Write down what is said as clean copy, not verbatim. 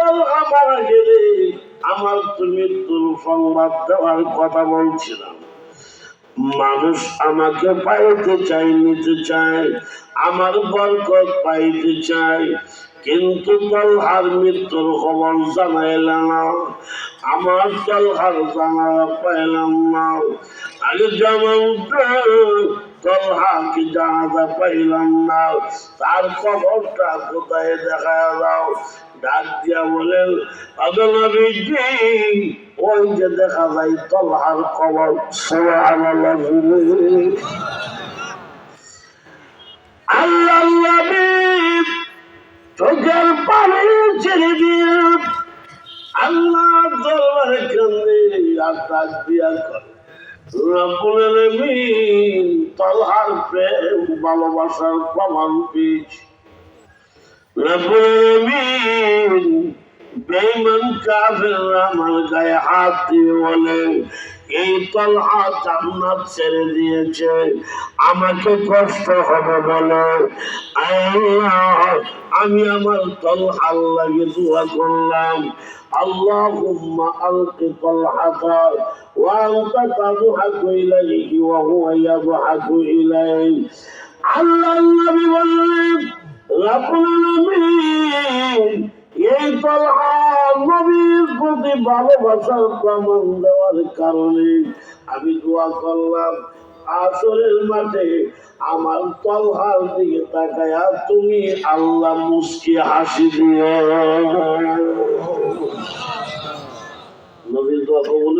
তলহা মারা গেলে আমার তো মৃত্যুর সংবাদ দেওয়ার কথা বলছিলাম। মানুষ আমাকে পাইতে চাই, নিতে চায়, আমার বরকত পাইতে চায়, কিন্তু তলহার মৃত্যুর খবর জানাইলাম না, আমার তলহার জানা পাইলাম না। আগে যেমন তলহাকে জানাতে পাইলাম না, তার খবরটা কোথায় দেখা দাও। ডাক দিয়া বলেন, নবীজি, ওই যে দেখা যায় তলহার খবর। সুবহানাল্লাহ। আল্লাহ নবী চোখের পানি ছেড়ে দিয়ে আল্লাহ দরবারে কান্দে আর ডাক দিয়া করে, রব্বুল আলামিন তলহার প্রেম ভালোবাসার প্রমাণ পেয়েছি। রব্বুল আলামিন বেঈমান কাফেররা আমার গায়ে হাত দিয়ে বলে, এই তলহা জান্নাত ছেড়ে দিয়েছে, আমাকে কষ্ট হবে বলে আল্লাহ আমি আমার তলহার লাগে দোয়া করলাম, আল্লাহুম্মা আলকি তলহাতা ওয়া আনতা তাদহাকু ইলাইহি ওয়া হুয়া ইয়াদহাকু ইলাইক। আল্লাহ নবী বললেন, রব্বুল আলামিন এই তলহা নবীর প্রতি ভালোবাসার প্রমাণ দেওয়ার কারণে আমি দোয়া করলাম, আসরের মাঠে আমার তলহার দিকে তাকায়া তুমি আল্লাহ মুস্কি হাসি দিয়ে। নবীর দোয়া কবুল